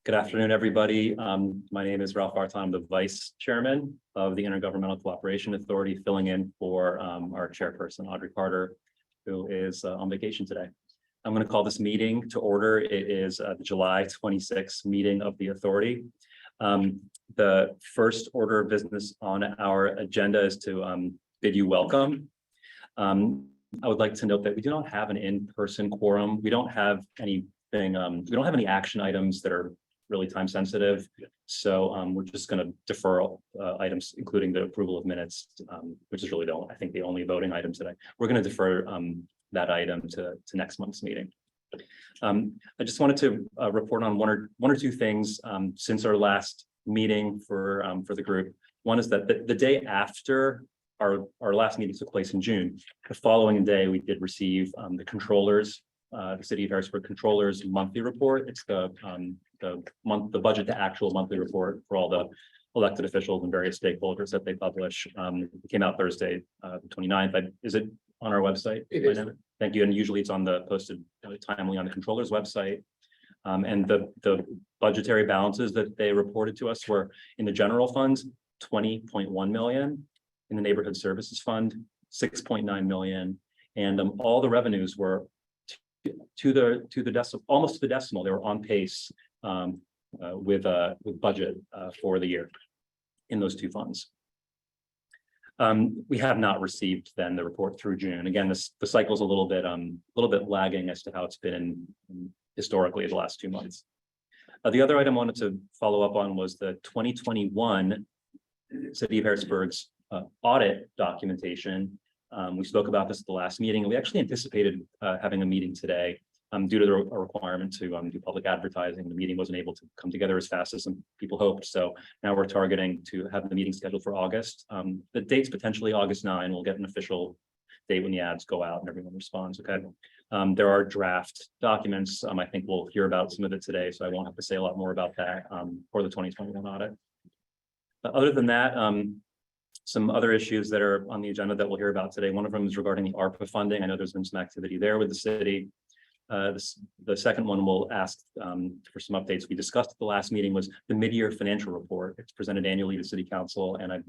Good afternoon, everybody. My name is Ralph Barton. I'm the Vice Chairman of the Intergovernmental Cooperation Authority, filling in for our chairperson, Audrey Carter, who is on vacation today. I'm going to call this meeting to order. It is the July 26th meeting of the authority. The first order of business on our agenda is to bid you welcome. I would like to note that we do not have an in-person quorum. We don't have anything, we don't have any action items that are really time sensitive. So we're just going to defer items, including the approval of minutes, which is really I think the only voting item today. We're going to defer that item to next month's meeting. I just wanted to report on one or two things since our last meeting for the group. One is that the day after our last meeting took place in June, the following day we did receive the controllers, the City of Harrisburg Controllers monthly report. It's the budget to actual monthly report for all the elected officials and various stakeholders that they publish. It came out Thursday, the 29th. Is it on our website? It is. Thank you. And usually it's on the posted timely on the controller's website. And the budgetary balances that they reported to us were in the general funds, 20.1 million, in the neighborhood services fund, 6.9 million. And all the revenues were to the decimal, almost to the decimal. They were on pace with budget for the year in those two funds. We have not received then the report through June. Again, the cycle is a little bit lagging as to how it's been historically the last 2 months. The other item I wanted to follow up on was the 2021 City of Harrisburg's audit documentation. We spoke about this at the last meeting, and we actually anticipated having a meeting today due to a requirement to do public advertising. The meeting wasn't able to come together as fast as some people hoped. So now we're targeting to have the meeting scheduled for August. The date's potentially August 9. We'll get an official date when the ads go out and everyone responds. Okay. There are draft documents. I think we'll hear about some of it today, so I won't have to say a lot more about that for the 2021 audit. Other than that, some other issues that are on the agenda that we'll hear about today. One of them is regarding the ARPA funding. I know there's been some activity there with the city. The second one we'll ask for some updates. We discussed at the last meeting was the mid-year financial report. It's presented annually to City Council, and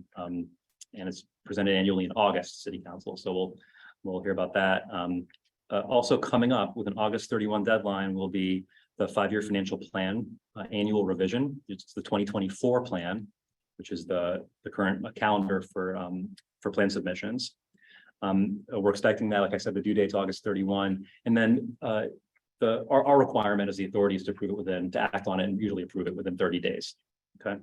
it's presented annually in August to City Council. So we'll hear about that. Also coming up with an August 31 deadline will be the 5-year financial plan annual revision. It's the 2024 plan, which is the current calendar for plan submissions. We're expecting that, like I said, the due date's August 31, and then our requirement as the authority is to approve it to act on it and usually approve it within 30 days. Okay.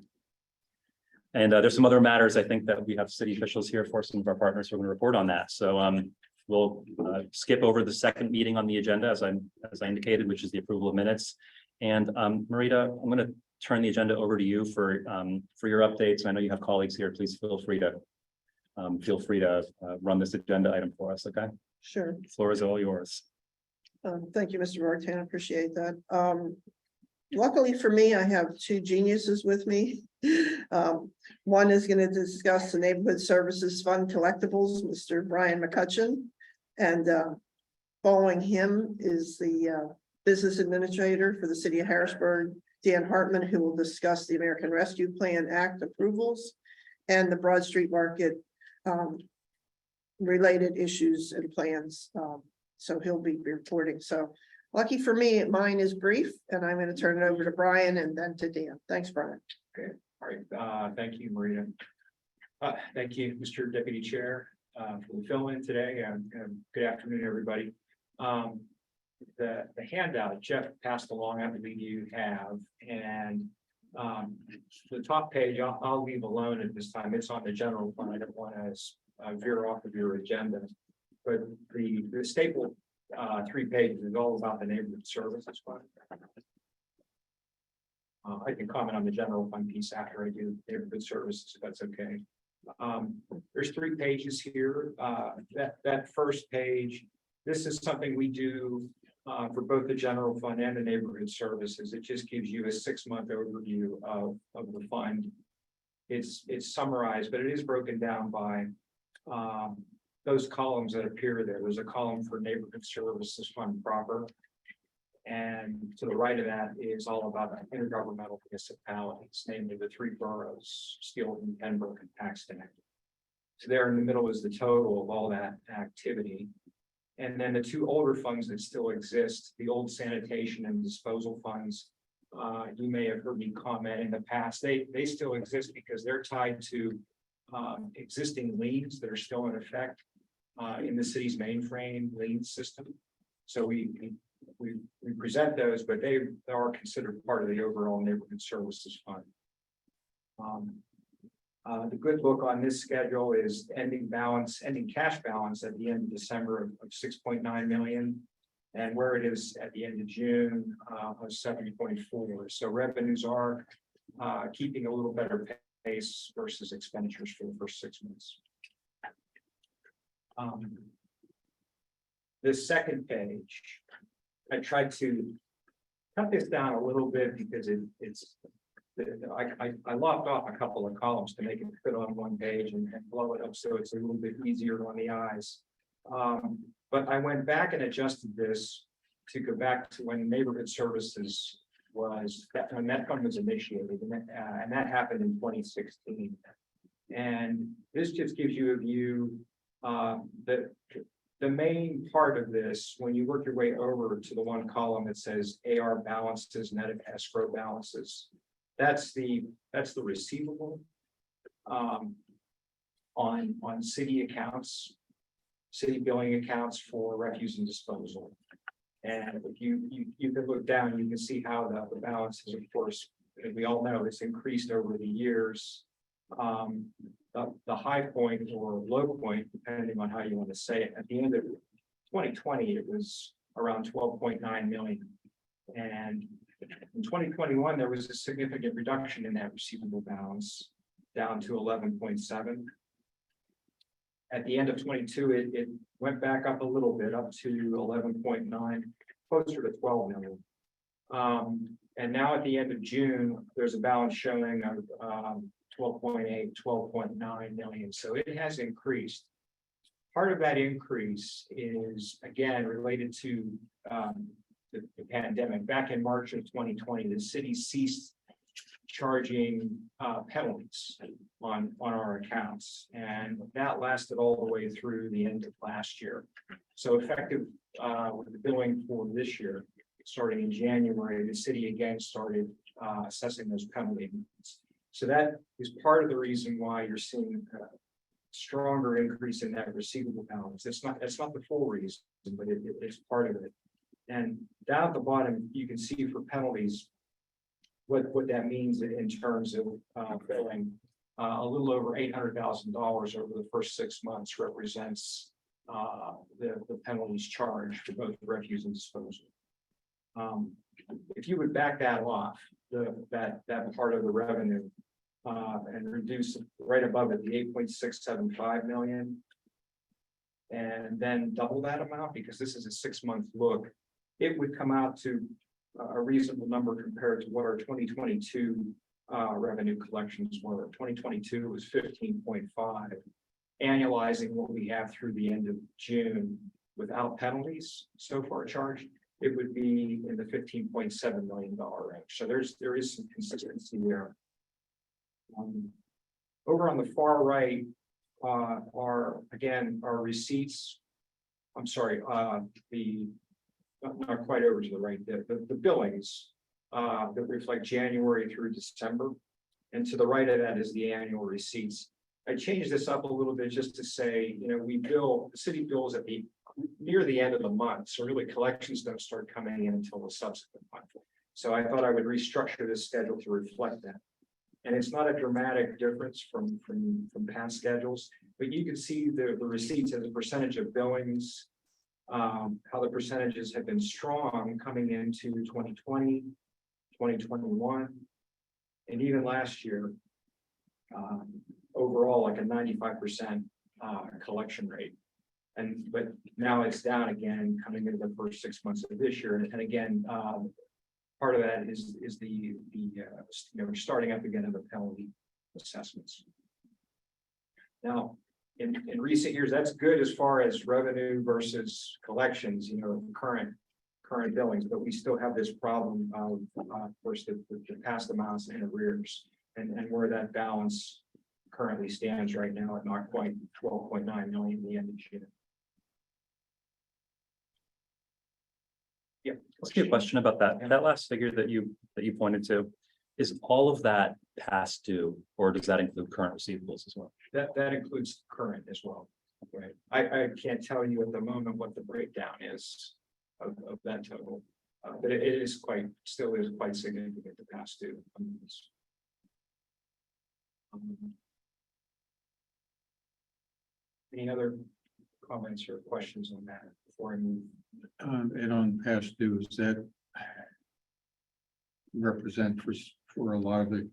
And there's some other matters I think that we have city officials here for, some of our partners who are going to report on that. So we'll skip over the second meeting on the agenda as I indicated, which is the approval of minutes. And Marita, I'm going to turn the agenda over to you for your updates. I know you have colleagues here. Please feel free to run this agenda item for us. Okay. Sure. The floor is all yours. Thank you, Mr. Bartan. I appreciate that. Luckily for me, I have two geniuses with me. One is going to discuss the Neighborhood Services Fund collectibles, Mr. Brian McCutcheon, and following him is the business administrator for the City of Harrisburg, Dan Hartman, who will discuss the American Rescue Plan Act approvals and the Broad Street Market related issues and plans. So he'll be reporting. So lucky for me, mine is brief, and I'm going to turn it over to Brian and then to Dan. Thanks, Brian. Okay. All right. Thank you, Marita. Thank you, Mr. Deputy Chair, for the fill-in today, and good afternoon, everybody. The handout Jeff passed along, I believe you have, and the top page I'll leave alone at this time. It's on the general fund. I don't want to veer off of your agenda, but the staple 3 pages is all about the neighborhood services fund. I can comment on the general fund piece after I do neighborhood services, if that's okay. There's 3 pages here. That first page, this is something we do for both the general fund and the neighborhood services. It just gives you a 6-month overview of the fund. It's summarized, but it is broken down by those columns that appear there. There's a column for neighborhood services fund proper, And to the right of that is all about intergovernmental municipalities, namely the three boroughs, Steelton, Pembroke, and Paxton. So there in the middle is the total of all that activity. And then the two older funds that still exist, the old sanitation and disposal funds. You may have heard me comment in the past, they still exist because they're tied to existing liens that are still in effect in the city's mainframe lien system. So we present those, but they are considered part of the overall neighborhood services fund. The good look on this schedule is ending cash balance at the end of December of 6.9 million. And where it is at the end of June of 7.4. So revenues are keeping a little better pace versus expenditures for the first 6 months. The second page, I tried to cut this down a little bit because I lopped off a couple of columns to make it fit on one page and blow it up so it's a little bit easier on the eyes. But I went back and adjusted this to go back to when neighborhood services when that fund was initiated, and that happened in 2016. And this just gives you a view that the main part of this, when you work your way over to the one column that says AR balances, net of escrow balances, that's the receivable on city accounts. City billing accounts for refuse and disposal. And if you can look down, you can see how the balances, of course, as we all know, it's increased over the years. The high point or low point, depending on how you want to say it, at the end of 2020, it was around 12.9 million. And in 2021, there was a significant reduction in that receivable balance down to 11.7. At the end of 22, it went back up a little bit, up to 11.9, closer to 12 million. And now at the end of June, there's a balance showing of 12.8, 12.9 million. So it has increased. Part of that increase is, again, related to the pandemic. Back in March of 2020, the city ceased charging penalties on our accounts, and that lasted all the way through the end of last year. So effective with the billing for this year, starting in January, the city again started assessing those penalties. So that is part of the reason why you're seeing a stronger increase in that receivable balance. It's not the full reason, but it's part of it. And down at the bottom, you can see for penalties what that means in terms of billing. A little over $800,000 over the first 6 months represents the penalties charged for both refuse and disposal. If you would back that off, that part of the revenue and reduce right above it, the 8.675 million, and then double that amount, because this is a 6-month look, it would come out to a reasonable number compared to what our 2022 revenue collections were. 2022 was 15.5. Annualizing what we have through the end of June without penalties so far charged, it would be in the $15.7 million range. So there is some consistency there. Over on the far right are our receipts. I'm sorry, not quite over to the right, the billings that reflect January through December. And to the right of that is the annual receipts. I changed this up a little bit just to say, the city bills near the end of the month. So really collections don't start coming in until the subsequent month. So I thought I would restructure this schedule to reflect that. And it's not a dramatic difference from past schedules, but you can see the receipts as a percentage of billings, how the percentages have been strong coming into 2020, 2021, and even last year, overall like a 95% collection rate. But now it's down again coming into the first 6 months of this year. And again, part of that is we're starting up again in the penalty assessments. Now, in recent years, that's good as far as revenue versus collections, current current billings, but we still have this problem of, of course, the past amounts in arrears. And where that balance currently stands right now at not quite 12.9 million at the end of June. Yeah. Let's get a question about that. That last figure that you pointed to, is all of that past due, or does that include current receivables as well? That includes current as well. Right. I can't tell you at the moment what the breakdown is of that total. But it is still is quite significant the past due. Any other comments or questions on that before I move? And on past dues, that represent for a lot of the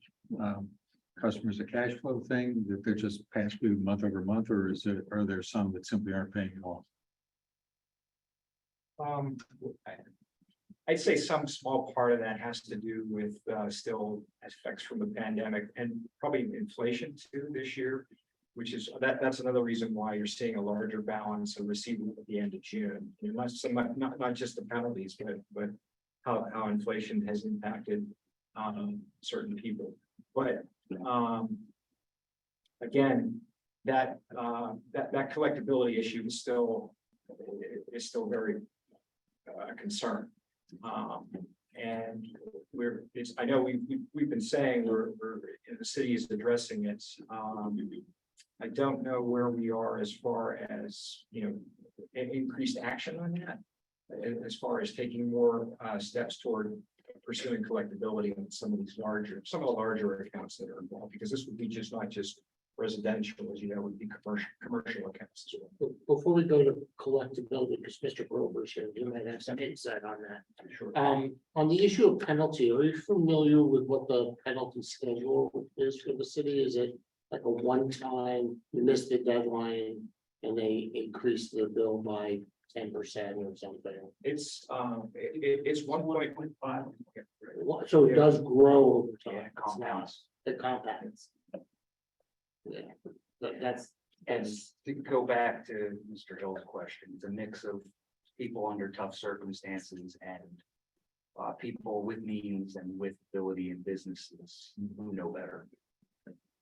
customers a cash flow thing, that they're just past due month over month, or are there some that simply aren't paying at all? I'd say some small part of that has to do with still effects from the pandemic and probably inflation too this year, which is that's another reason why you're seeing a larger balance of receivable at the end of June. Not just the penalties, but how inflation has impacted certain people. But again, that collectability issue is still very a concern. And I know we've been saying we're the city is addressing it. I don't know where we are as far as, increased action on that, as far as taking more steps toward pursuing collectability on some of the larger accounts that are involved, because this would be not just residential, as you know, would be commercial accounts as well. Before we go to collectability, because Mr. Grover's here, you might have some insight on that. Sure. On the issue of penalty, are you familiar with what the penalty schedule is for the city? Is it like a one-time, you missed the deadline and they increase the bill by 10% or something? It's 1.5. So it does grow over time. Yeah, compounds. It compounds. Yeah, that's. And to go back to Mr. Hill's question, it's a mix of people under tough circumstances and people with means and with ability and businesses who know better.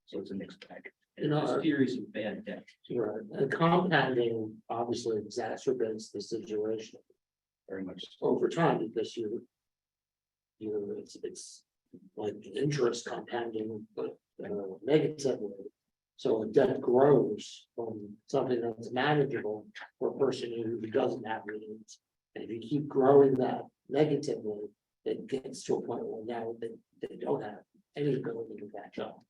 So it's a mixed bag. A series of bad debt. Right, and compounding obviously exacerbates the situation Very much. over time because it's like interest compounding, but negatively. So a debt grows from something that's manageable for a person who doesn't have means. And if you keep growing that negatively, it gets to a point where now they don't have any ability to catch up.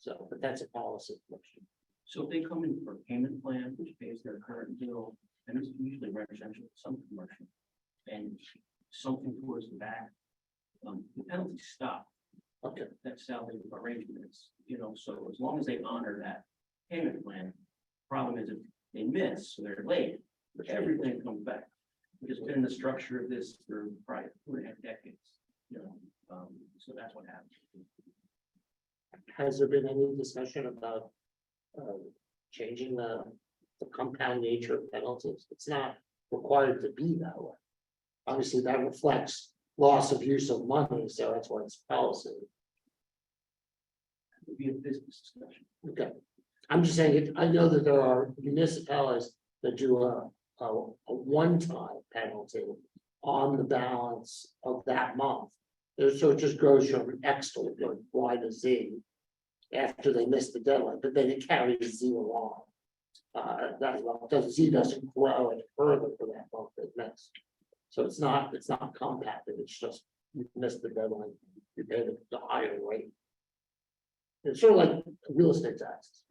So, but that's a policy question. So if they come in for a payment plan, which pays their current bill, and it's usually residential, some commercial, and something towards the back, the penalties stop. Okay. That's how the arrangements, so as long as they honor that payment plan, problem is if they miss, so they're late, everything comes back. It's been the structure of this for probably 2.5 decades, so that's what happens. Has there been any discussion about changing the compound nature of penalties? It's not required to be that way. Obviously, that reflects loss of use of money, so that's why it's policy. It would be a business discussion. Okay, I'm just saying, I know that there are municipalities that do a one-time penalty on the balance of that month. So it just goes from X to Y to Z after they miss the deadline, but then it carries Z along. Z doesn't grow any further for that month that missed. So it's not compacted, it's just you missed the deadline, you pay the higher rate. It's sort of like real estate taxes.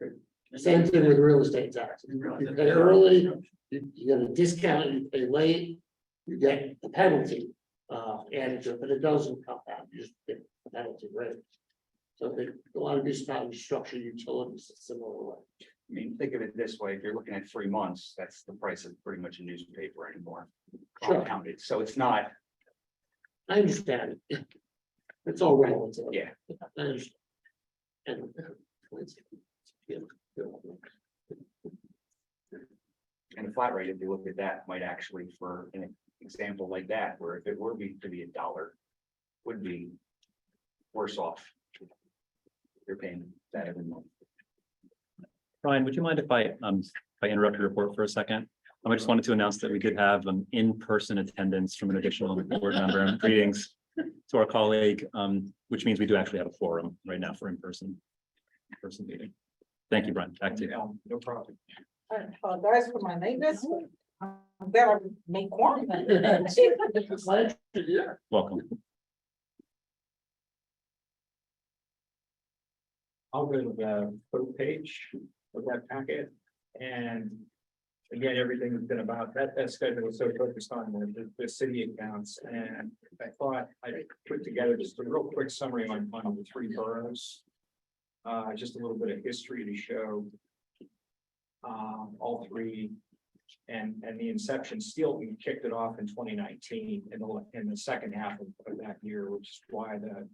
Same thing with real estate taxes. You pay early, you get a discount, you pay late, you get the penalty added to it, but it doesn't compound, you just get the penalty rate. So a lot of municipalities structure utilities a similar way. I mean, think of it this way, if you're looking at 3 months, that's the price of pretty much a newspaper anymore. Sure. Compounded, so it's not. I understand. It's all relative. Yeah. I understand. And And a flat rate, if you look at that, might actually, for an example like that, where if it were to be $1, would be worse off. You're paying that every month. Brian, would you mind if I interrupt your report for a second? I just wanted to announce that we did have in-person attendance from an additional board member. Greetings to our colleague, which means we do actually have a forum right now for in-person meeting. Thank you, Brian. Back to you. No problem. I apologize for my lateness. I'm better make quorum. Yeah. Welcome. I'll go to the vote page of that packet, and again, everything has been about that schedule was so focused on the city accounts, and I thought I'd put together just a real quick summary on the 3 boroughs. Just a little bit of history to show all 3, and the inception. Steelton kicked it off in 2019 in the second half of that year, which is why the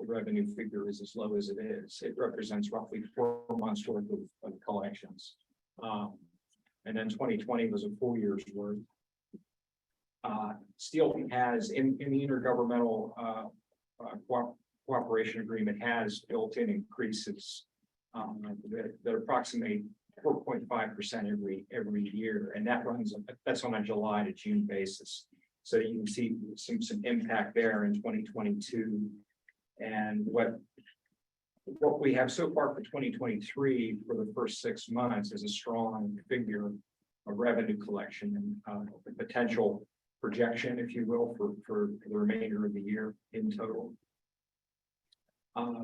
revenue figure is as low as it is. It represents roughly 4 months worth of collections. And then 2020 was a full year's worth. Steelton has in the intergovernmental cooperation agreement has built-in increases that approximate 4.5% every year, and that's on a July to June basis. So you can see some impact there in 2022. And what we have so far for 2023 for the first 6 months is a strong figure of revenue collection and potential projection, if you will, for the remainder of the year in total.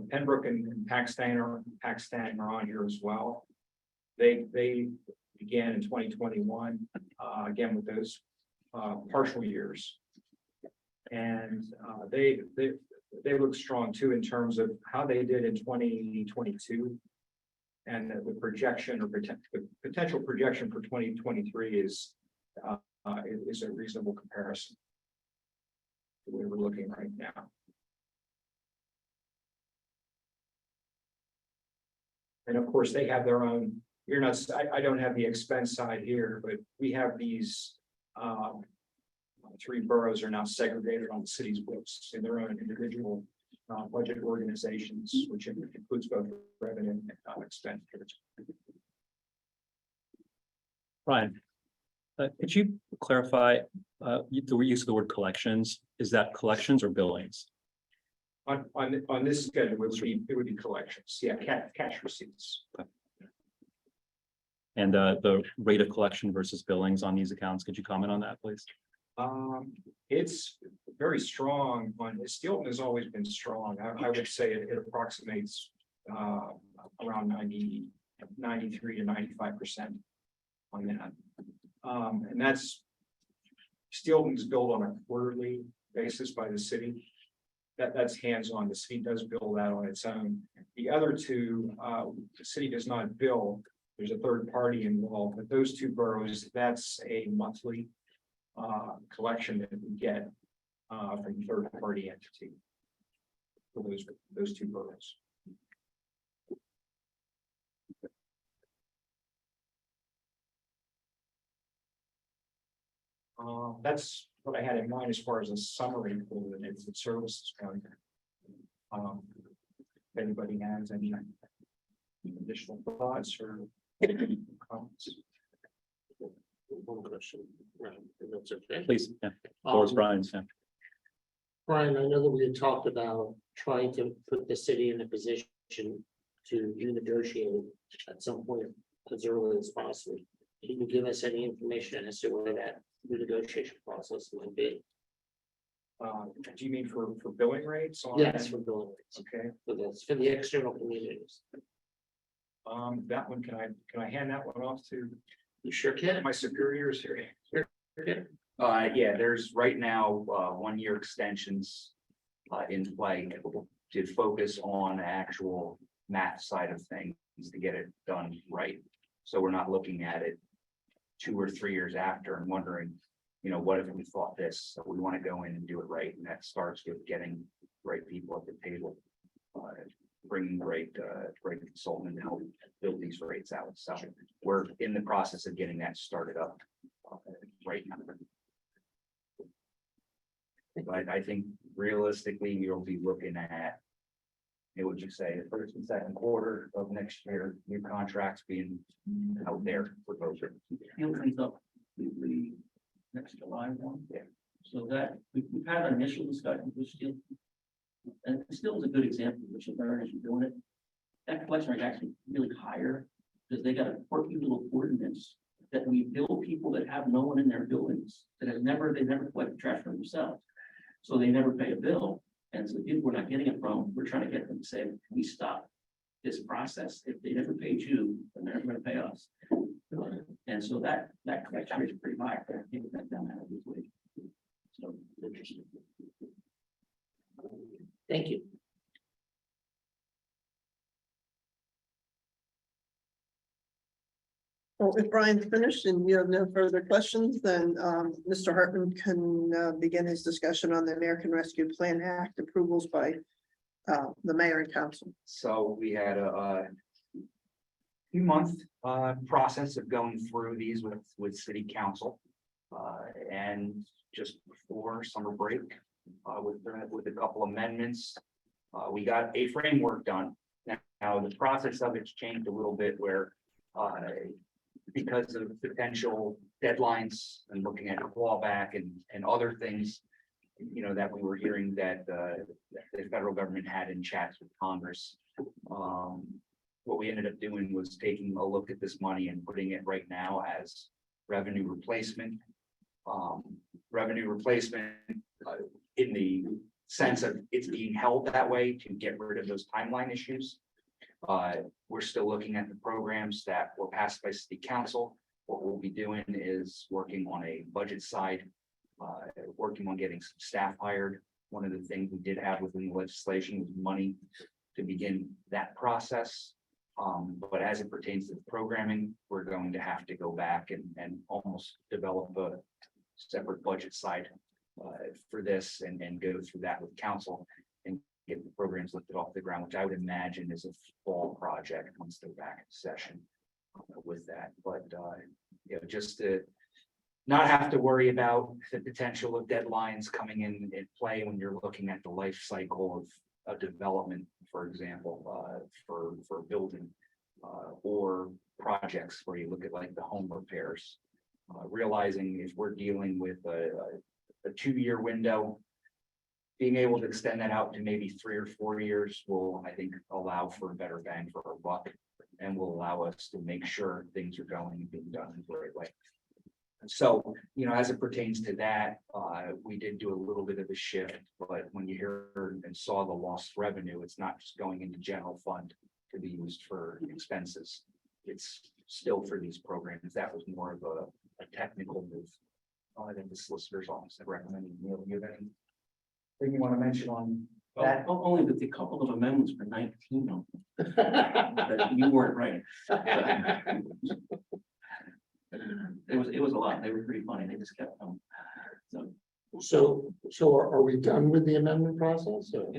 Pembroke and Pakistan are on here as well. They began in 2021, again with those partial years, and they look strong too in terms of how they did in 2022, and the projection or potential projection for 2023 is a reasonable comparison to where we're looking right now. And of course, they have their own. I don't have the expense side here, but we have these 3 boroughs are now segregated on the city's books in their own individual budget organizations, which includes both revenue and expenditures. Brian, could you clarify the use of the word collections? Is that collections or billings? On this schedule, it would be collections. Yeah, cash receipts. And the rate of collection versus billings on these accounts, could you comment on that, please? It's very strong on Steelton has always been strong. I would say it approximates around 93 to 95% on that. And that's Steelton's billed on a quarterly basis by the city. That's hands-on. The city does bill that on its own. The other 2, the city does not bill. There's a third party involved, but those 2 boroughs, that's a monthly collection that we get from a third party entity for those 2 boroughs. That's what I had in mind as far as a summary for the services going. If anybody has any additional thoughts or comments. One question, if that's okay. Please, yeah. Floor is Brian's, yeah. Brian, I know that we had talked about trying to put the city in a position to renegotiate at some point as early as possible. Can you give us any information as to where that renegotiation process might be? Do you mean for billing rates? Yes, for billing rates. Okay. For the external communities. That one, can I hand that one off to You sure can. my superiors here? Yeah, there's right now 1-year extensions in play to focus on the actual math side of things to get it done right. So we're not looking at it 2 or 3 years after and wondering, what if we thought this? So we want to go in and do it right, and that starts with getting the right people at the table. bringing the right consultant to help build these rates out. So we're in the process of getting that started up right now. But I think realistically, you'll be looking at, would you say, the first and second quarter of next year, new contracts being out there for those. Deal comes up the next July one. Yeah. So that, we've had an initial discussion with Steel. And Steel is a good example, which is learn as you're doing it. That collection rate is actually really higher, because they got a quirky little ordinance that we bill people that have no one in their buildings, that have never, they never collect trash from themselves. So they never pay a bill, and so the people we're not getting it from, we're trying to get them to say, we stop this process. If they never paid you, then they're never gonna pay us. And so that collection rate is pretty high. I think that down that way. So interesting. Thank you. Well, if Brian's finished and you have no further questions, then Mr. Hartman can begin his discussion on the American Rescue Plan Act approvals by the mayor and council. So we had a few month process of going through these with city council. And just before summer break, with a couple amendments, we got a framework done. Now the process of it's changed a little bit where because of potential deadlines and looking at clawback and other things, that we were hearing that the federal government had in chats with Congress. What we ended up doing was taking a look at this money and putting it right now as revenue replacement. Revenue replacement in the sense of it's being held that way to get rid of those timeline issues. We're still looking at the programs that were passed by city council. What we'll be doing is working on a budget side, working on getting some staff hired. One of the things we did have within the legislation was money to begin that process. But as it pertains to the programming, we're going to have to go back and almost develop a separate budget side for this and go through that with council and get the programs lifted off the ground, which I would imagine is a fall project once they're back in session with that. But just to not have to worry about the potential of deadlines coming in play when you're looking at the life cycle of development, for example, for building or projects where you look at like the home repairs, realizing if we're dealing with a 2-year window, being able to extend that out to maybe 3 or 4 years will, I think, allow for a better bang for our buck and will allow us to make sure things are going and being done in the right way. So, as it pertains to that, we did do a little bit of a shift, but when you heard and saw the lost revenue, it's not just going into general fund to be used for expenses. It's still for these programs. That was more of a technical move. I think the solicitor's office had recommended. Neil, you have anything you want to mention on that? Only that the couple of amendments for 19 of them. That you weren't right. It was a lot. They were pretty funny. They just kept them. So are we done with the amendment process? So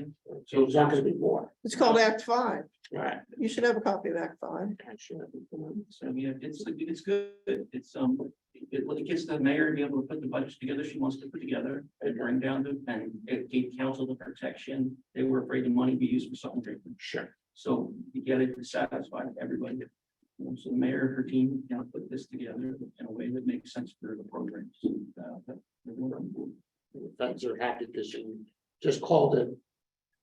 there's not gonna be more. It's called Act 5. Right. You should have a copy of Act 5. So yeah, it's good. It gets the mayor to be able to put the budgets together she wants to put together and bring down and it gave council the protection. They were afraid the money be used for something different. Sure. So you get it to satisfy everybody. So the mayor and her team, put this together in a way that makes sense for the programs. Funds are happy because you just called it.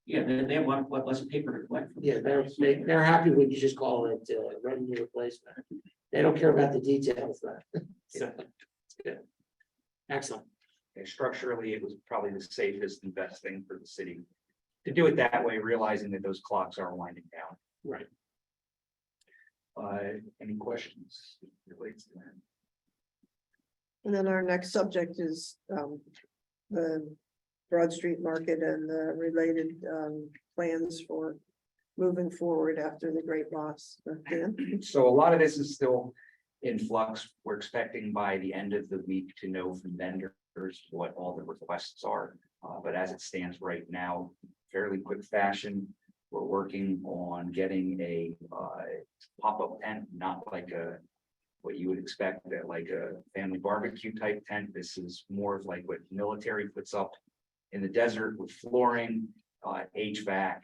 Yeah, they have a lot less paper to collect. Yeah, they're happy when you just call it revenue replacement. They don't care about the details. So it's good. Excellent. Structurally, it was probably the safest and best thing for the city to do it that way, realizing that those clocks are winding down. Right. Any questions relates to that? And then our next subject is the Broad Street Market and the related plans for moving forward after the great loss. Dan? So a lot of this is still in flux. We're expecting by the end of the week to know from vendors what all the requests are. But as it stands right now, fairly quick fashion, We're working on getting a pop-up tent, not like what you would expect, like a family barbecue type tent. This is more of like what military puts up in the desert with flooring, HVAC,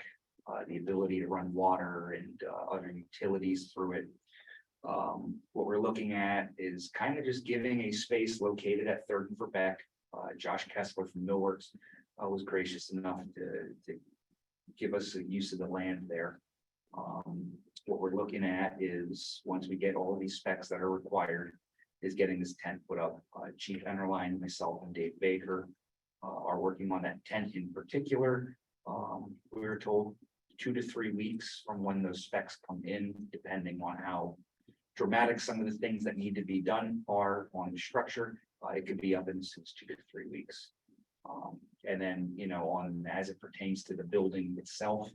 the ability to run water and other utilities through it. What we're looking at is kind of just giving a space located at 3rd and Verbeck. Josh Kessler from Millworks was gracious enough to give us a use of the land there. What we're looking at is, once we get all of these specs that are required, is getting this tent put up. Chief Enterline, myself, and Dave Baker are working on that tent in particular. We were told 2 to 3 weeks from when those specs come in, depending on how dramatic some of the things that need to be done are on the structure. It could be up in 2 to 3 weeks. And then, you know, on as it pertains to the building itself,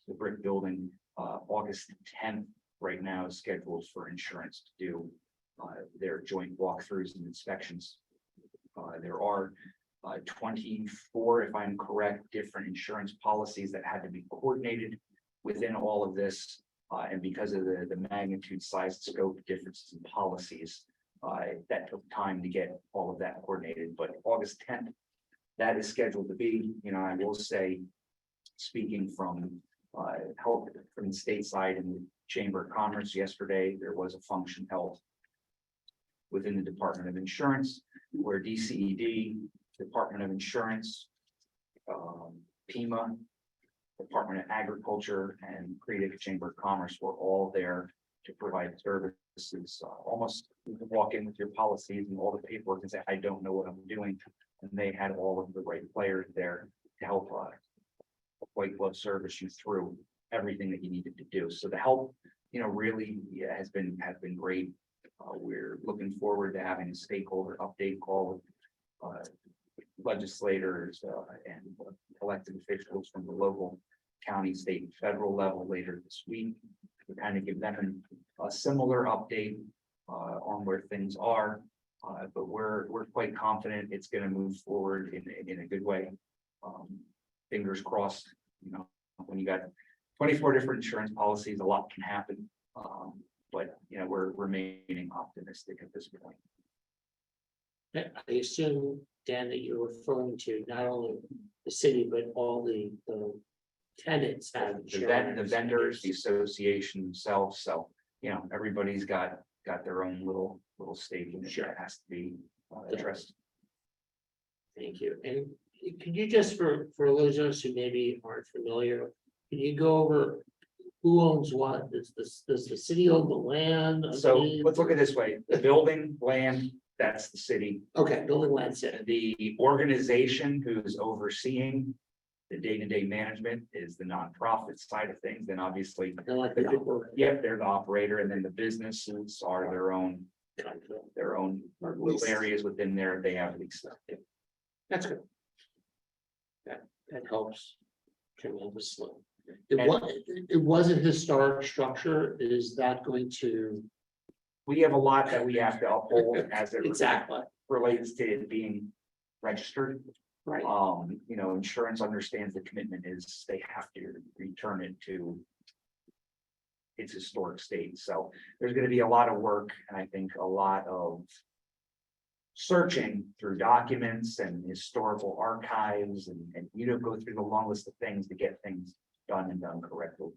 the brick building, August 10th right now is scheduled for insurance to do their joint walkthroughs and inspections. There are 24, if I'm correct, different insurance policies that had to be coordinated within all of this. And because of the magnitude, size, scope differences in policies, that took time to get all of that coordinated. But August 10th, that is scheduled to be, you know, I will say, speaking from help from the state side and the Chamber of Commerce yesterday, there was a function held within the Department of Insurance where DCED, Department of Insurance, PEMA, Department of Agriculture, and Creative Chamber of Commerce were all there to provide services. Almost you can walk in with your policies and all the paperwork and say, I don't know what I'm doing. And they had all of the right players there to help white glove service you through everything that you needed to do. So the help, you know, really has been great. We're looking forward to having a stakeholder update call with legislators and elected officials from the local, county, state, and federal level later this week to kind of give them a similar update on where things are. But we're quite confident it's going to move forward in a good way. Fingers crossed. You know, when you got 24 different insurance policies, a lot can happen. But you know, we're remaining optimistic at this point. I assume, Dan, that you're referring to not only the city, but all the tenants have The vendors, the association themselves. So you know, everybody's got their own little stake in it that has to be addressed. Thank you. And could you just, for those of us who maybe aren't familiar, can you go over who owns what? Does the city own the land? So let's look at it this way: the building, land, that's the city. Okay, building land city. The organization who's overseeing the day-to-day management is the nonprofit side of things. Then obviously, They're like the operator. yep, they're the operator, and then the businesses are their own little areas within there. They have leased stuff. That's good. That helps tremendously. And- It was a historic structure. Is that going to? We have a lot that we have to uphold as it Exactly. relates to it being registered. Right. You know, insurance understands the commitment is they have to return it to its historic state. So there's going to be a lot of work, and I think a lot of searching through documents and historical archives and you know, go through the long list of things to get things done and done correctly.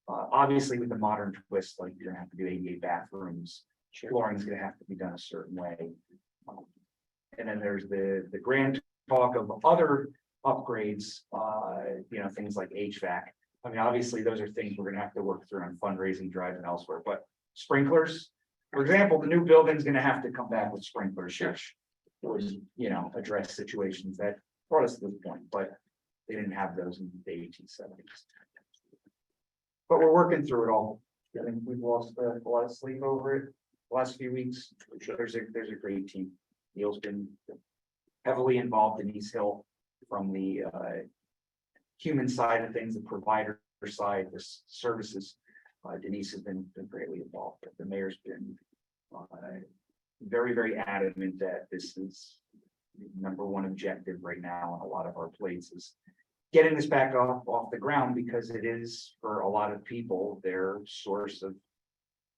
Obviously with the modern twist, like you're gonna have to do ADA bathrooms, flooring is gonna have to be done a certain way. And then there's the grand talk of other upgrades, you know, things like HVAC. I mean, obviously, those are things we're gonna have to work through on fundraising drives and elsewhere, but sprinklers, for example, the new building's gonna have to come back with sprinklers, which was, you know, address situations that brought us to this point, but they didn't have those in the 1870s. But we're working through it all. I think we've lost a lot of sleep over it the last few weeks. There's a great team. Neil's been heavily involved in East Hill from the human side of things, the provider side, the services. Denise has been greatly involved, but the mayor's been very, very adamant that this is the #1 objective right now on a lot of our places getting this back off the ground because it is for a lot of people, their source of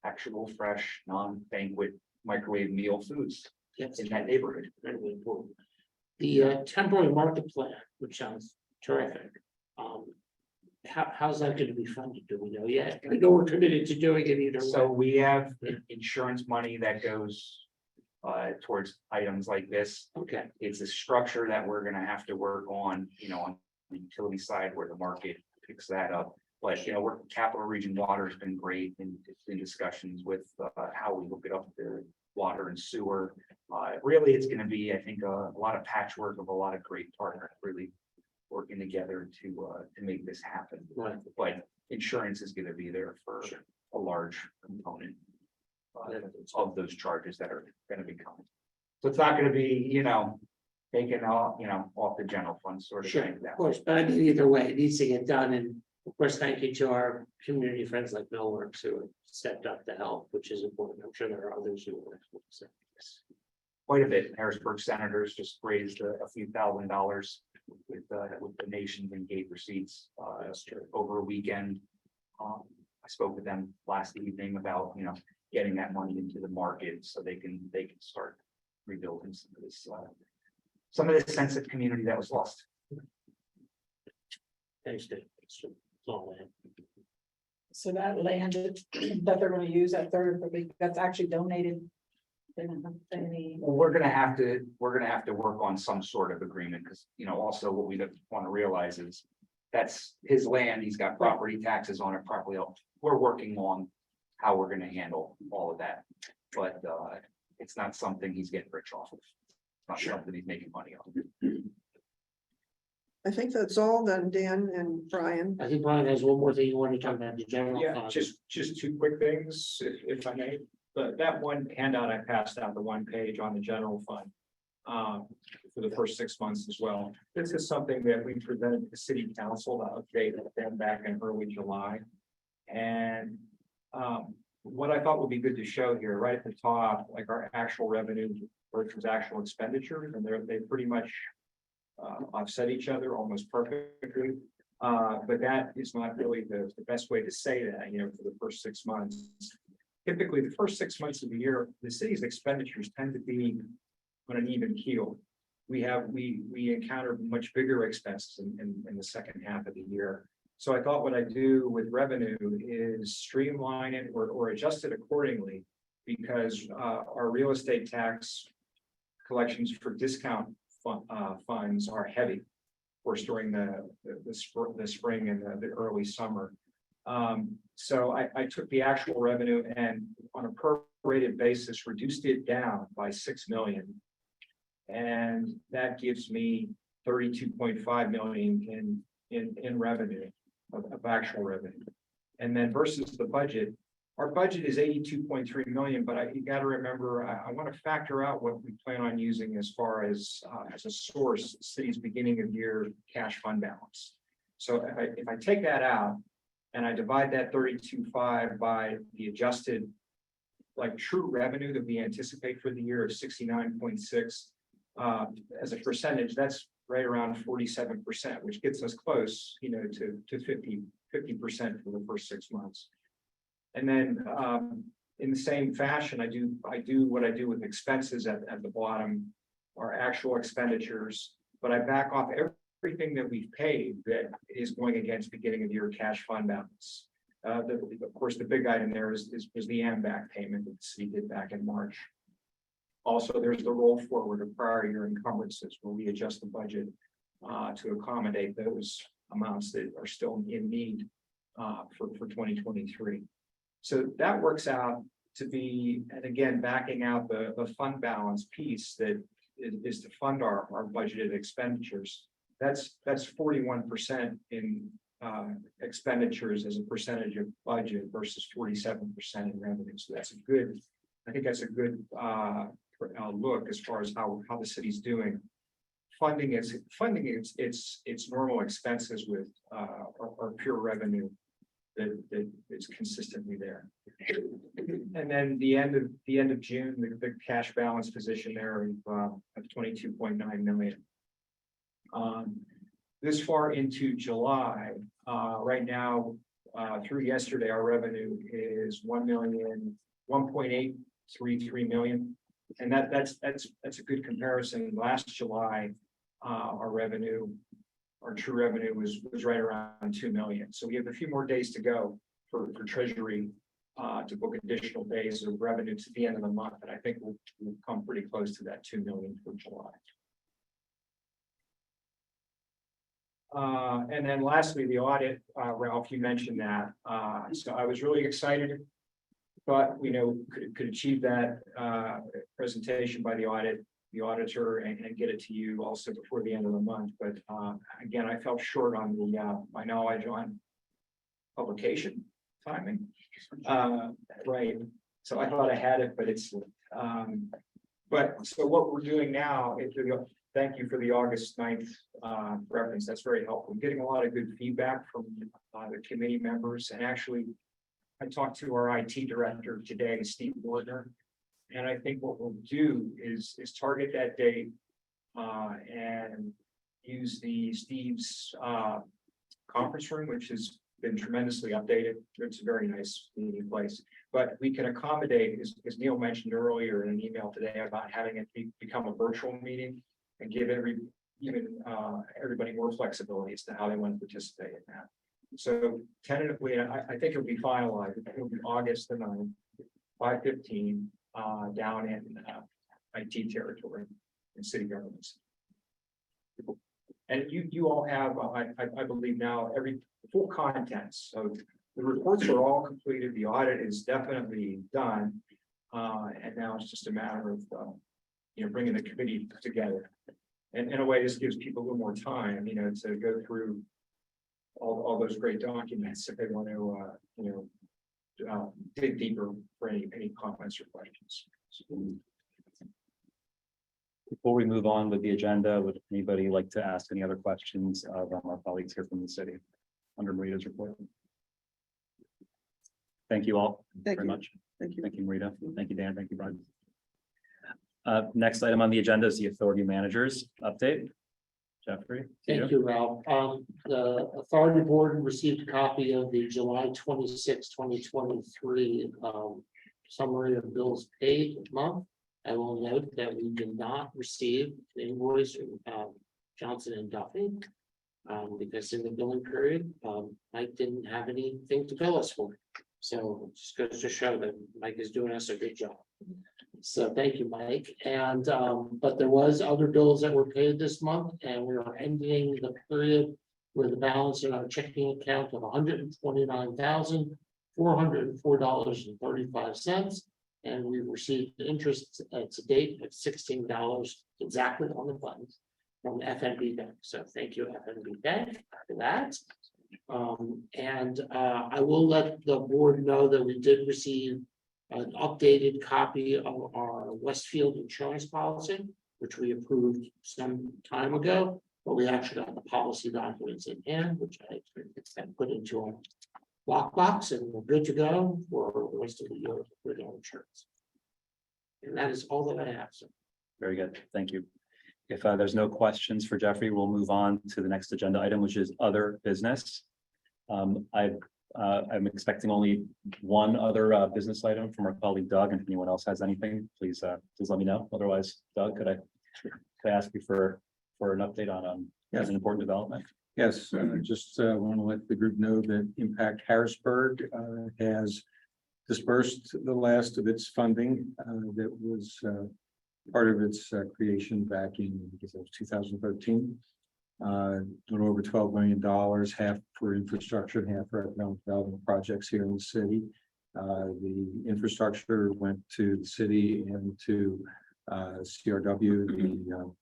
actual fresh, non-banquet microwave meal foods Yes, in that neighborhood. incredibly important. The temporary market plan, which sounds terrific. How's that gonna be funded? Do we know yet? I know we're committed to doing it either So way. we have insurance money that goes towards items like this. Okay, It's a structure that we're gonna have to work on, on the utility side where the market picks that up. But, Capital Region Water has been great in discussions with how we hook it up to water and sewer. Really, it's gonna be, I think, a lot of patchwork of a lot of great partners really working together to make this happen. right. But insurance is gonna be there for a large component Yeah. of those charges that are gonna be coming. So it's not gonna be, taken off, off the general fund sort of Sure, thing. of course, but I mean, either way, it needs to get done, and of course, thank you to our community friends like Millworks who have stepped up to help, which is important. I'm sure there are others who will. So, Quite a bit. Harrisburg Senators just raised a few $1,000s with donations and gate receipts over a weekend. I spoke with them last evening about, getting that money into the market so they can start rebuilding some of this sense of community that was lost. Thanks, Dave. That's all I have. So that land that they're gonna use at Third, that's actually donated. Any, Well, we're gonna have to work on some sort of agreement, because, also what we want to realize is that's his land, he's got property taxes on it properly. We're working on how we're gonna handle all of that, but it's not something he's getting rich off of. It's not something he's making money off. I think that's all then, Dan and Brian. I think Brian has one more thing you want to talk about, the general Yeah, fund. just two quick things, if I may. But that one handout I passed out, the one page on the general fund. For the first 6 months as well. This is something that we presented to the city council to update them back in early July. And what I thought would be good to show here, right at the top, like our actual revenue versus actual expenditures, and they pretty much offset each other almost perfectly. But that is not really the best way to say that, for the first 6 months. Typically, the first 6 months of the year, the city's expenditures tend to be on an even keel. We encounter much bigger expenses in the second half of the year. So I thought what I do with revenue is streamline it or adjust it accordingly, because our real estate tax collections for discount funds are heavy. Of course, during the spring and the early summer. So I took the actual revenue and on a prorated basis, reduced it down by 6 million. And that gives me 32.5 million in revenue of actual revenue. And then versus the budget, our budget is 82.3 million, but you got to remember, I want to factor out what we plan on using as far as a source, the city's beginning of year cash fund balance. So if I take that out and I divide that 32.5 by the adjusted, like true revenue that we anticipate for the year of 69.6, as a percentage, that's right around 47%, which gets us close, to 50% for the first 6 months. And then in the same fashion, I do what I do with expenses at the bottom, our actual expenditures, but I back off everything that we've paid that is going against beginning of year cash fund balance. Of course, the big item there is the AMBAC payment that the city did back in March. Also, there's the roll forward of prior year encumbrances where we adjust the budget to accommodate those amounts that are still in need for 2023. So that works out to be, and again, backing out the fund balance piece that is to fund our budgeted expenditures. That's 41% in expenditures as a percentage of budget versus 47% in revenue. So I think that's a good look as far as how the city's doing. Funding its normal expenses with our pure revenue that is consistently there. And then the end of June, the cash balance position there of 22.9 million. this far into July, right now, through yesterday, our revenue is 1.833 million. And that's a good comparison. Last July, our revenue, our true revenue was right around 2 million. So we have a few more days to go for Treasury to book additional days of revenue to the end of the month. And I think we'll come pretty close to that 2 million for July. And then lastly, the audit, Ralph, you mentioned that. So I was really excited. But we know could achieve that presentation by the auditor and get it to you also before the end of the month. But again, I fell short on the my knowledge on publication timing. Right. So I thought I had it, but it's but so what we're doing now is thank you for the August 9th reference. That's very helpful. I'm getting a lot of good feedback from the committee members, and actually I talked to our IT director today, Steve Wardner, and I think what we'll do is target that date and use Steve's conference room, which has been tremendously updated. It's a very nice meeting place, but we can accommodate, as Neil mentioned earlier in an email today, about having it become a virtual meeting and give everybody more flexibility as to how they want to participate in that. So tentatively, I think it'll be finalized. It'll be August the 9th, 5:15, down in IT territory in city governments. And you all have, I believe now, every full contents. So the reports are all completed. The audit is definitely done. And now it's just a matter of, bringing the committee together. And in a way, this gives people a little more time, to go through all those great documents if they want to, dig deeper for any comments or questions. Before we move on with the agenda, would anybody like to ask any other questions of our colleagues here from the city under Marita's report? Thank you all Thank very you. much. Thank you. Thank you, Marita. Thank you, Dan. Thank you, Brian. Next item on the agenda is the authority managers update. Jeffrey. Thank you, Ralph. The authority board received a copy of the July 26, 2023 summary of bills paid month. I will note that we did not receive an invoice from Johnson and Duffy because in the billing period, Mike didn't have anything to bill us for. So it just goes to show that Mike is doing us a good job. So thank you, Mike. And but there was other bills that were paid this month, and we are ending the period with a balance in our checking account of $129,404.35. And we received interest to date at $16 exactly on the funds from FNB Bank. So thank you, FNB Bank, for that. I will let the board know that we did receive an updated copy of our Westfield insurance policy, which we approved some time ago, but we actually got the policy documents in hand, which I put into a lockbox, and we're good to go for the rest of the year with our insurance. And that is all that I have, sir. Very good. Thank you. If there's no questions for Jeffrey, we'll move on to the next agenda item, which is other business. I'm expecting only one other business item from our colleague Doug, and if anyone else has anything, please let me know. Otherwise, Doug, could I ask you for an update on Yes. an important development? Yes, just want to let the group know that Impact Harrisburg has dispersed the last of its funding that was part of its creation back in, I guess it was 2013. A little over $12 million, half for infrastructure and half for economic development projects here in the city. The infrastructure went to the city and to CRW.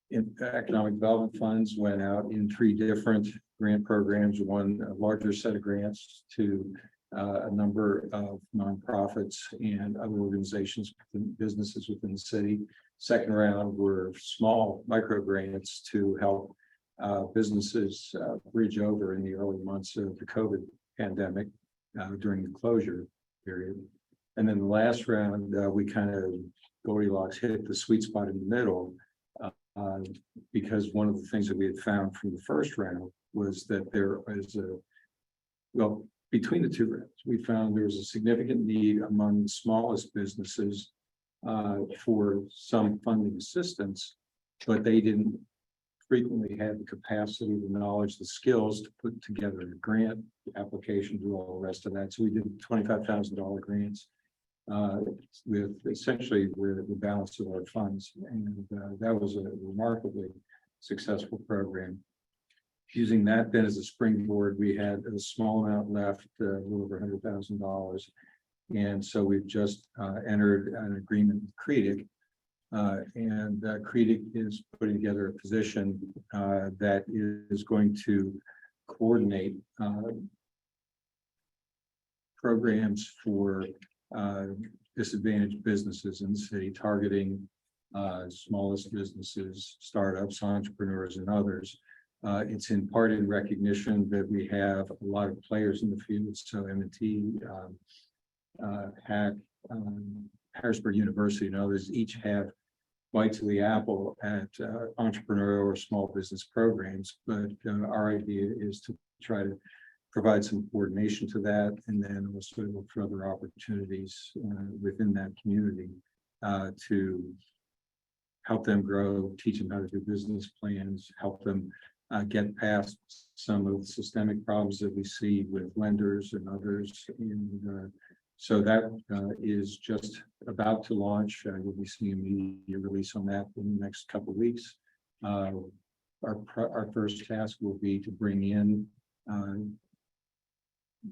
The economic development funds went out in 3 different grant programs, one a larger set of grants to a number of nonprofits and other organizations, businesses within the city. Second round were small micro grants to help businesses bridge over in the early months of the COVID pandemic during the closure period. And then the last round, we kind of Goldilocks hit the sweet spot in the middle because one of the things that we had found from the first round was that there is well, between the two rounds, we found there was a significant need among the smallest businesses for some funding assistance, but they didn't frequently have the capacity, the knowledge, the skills to put together a grant application, do all the rest of that. So we did $25,000 grants with essentially the balance of our funds. And that was a remarkably successful program. Using that then as a springboard, we had a small amount left, a little over $100,000. And so we've just entered an agreement with CREDIC. CREDIC is putting together a position that is going to coordinate programs for disadvantaged businesses in the city, targeting smallest businesses, startups, entrepreneurs, and others. It's in part in recognition that we have a lot of players in the field. So M&T, HAC, Harrisburg University, and others each have bites of the apple at entrepreneurial or small business programs. But our idea is to try to provide some coordination to that, and then also look for other opportunities within that community to help them grow, teach them how to do business plans, help them get past some of the systemic problems that we see with lenders and others. And so that is just about to launch. You'll be seeing a media release on that in the next couple of weeks. Our first task will be to bring in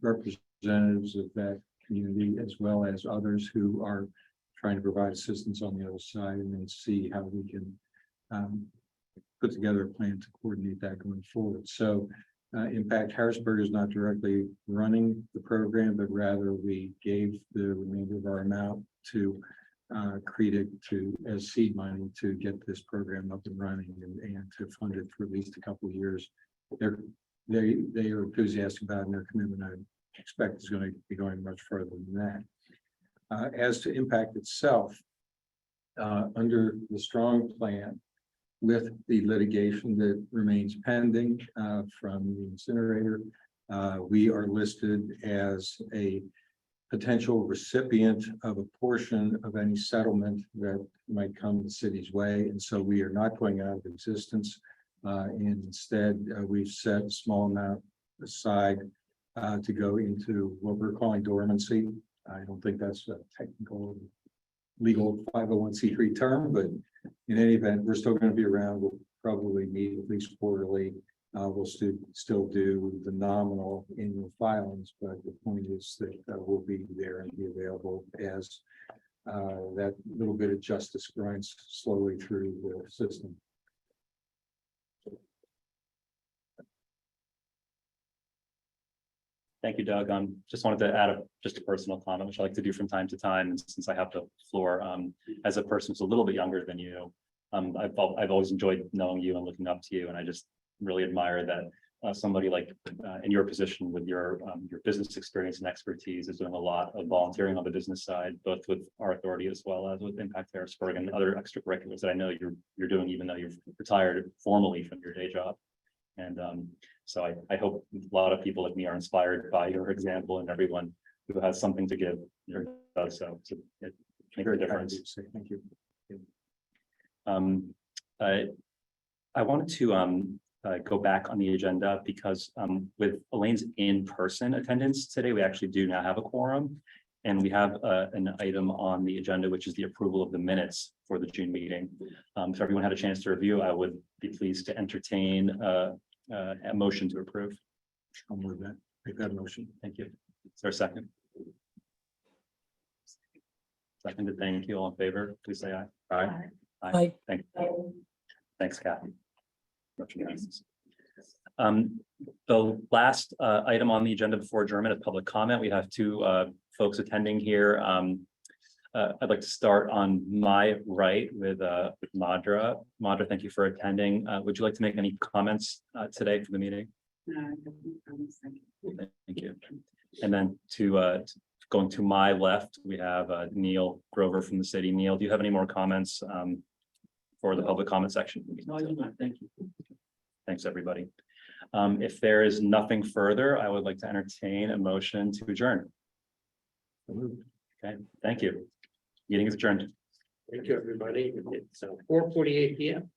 representatives of that community, as well as others who are trying to provide assistance on the other side, and then see how we can put together a plan to coordinate that going forward. So Impact Harrisburg is not directly running the program, but rather we gave the remainder of our amount to CREDIC as seed money to get this program up and running and to fund it for at least a couple of years. They are enthusiastic about it, and their commitment, I expect, is going to be going much further than that. As to Impact itself, under the strong plan, with the litigation that remains pending from the incinerator, we are listed as a potential recipient of a portion of any settlement that might come the city's way. And so we are not going out of existence. And instead, we've set a small amount aside to go into what we're calling dormancy. I don't think that's a technical legal 501c3 term, but in any event, we're still going to be around. We'll probably meet at least quarterly. We'll still do the nominal annual filings, but the point is that we'll be there and be available as that little bit of justice grinds slowly through the system. Thank you, Doug. Just wanted to add just a personal comment, which I like to do from time to time. And since I have the floor, as a person who's a little bit younger than you, I've always enjoyed knowing you and looking up to you. And I just really admire that somebody like in your position with your business experience and expertise is doing a lot of volunteering on the business side, both with our authority as well as with Impact Harrisburg and other extracurriculars that I know you're doing, even though you've retired formally from your day job. And so I hope a lot of people like me are inspired by your example, and everyone who has something to give does so to make a difference. Thank you. I wanted to go back on the agenda because with Elaine's in-person attendance today, we actually do now have a quorum. And we have an item on the agenda, which is the approval of the minutes for the June meeting. If everyone had a chance to review, I would be pleased to entertain a motion to approve. I'll move that. Make that motion. Thank you. Is there a second? Seconded. Thank you. All in favor, please say aye. Aye. Aye. Thank you. Thanks, Kathy. Motion passes. The last item on the agenda before adjournment is public comment. We have two folks attending here. I'd like to start on my right with Madra. Madra, thank you for attending. Would you like to make any comments today for the meeting? Thank you. And then going to my left, we have Neil Grover from the city. Neil, do you have any more comments for the public comment section. No, I do not. Thank you. Thanks, everybody. If there is nothing further, I would like to entertain a motion to adjourn. Okay, thank you. Meeting is adjourned. Thank you, everybody. It's 4:48 PM.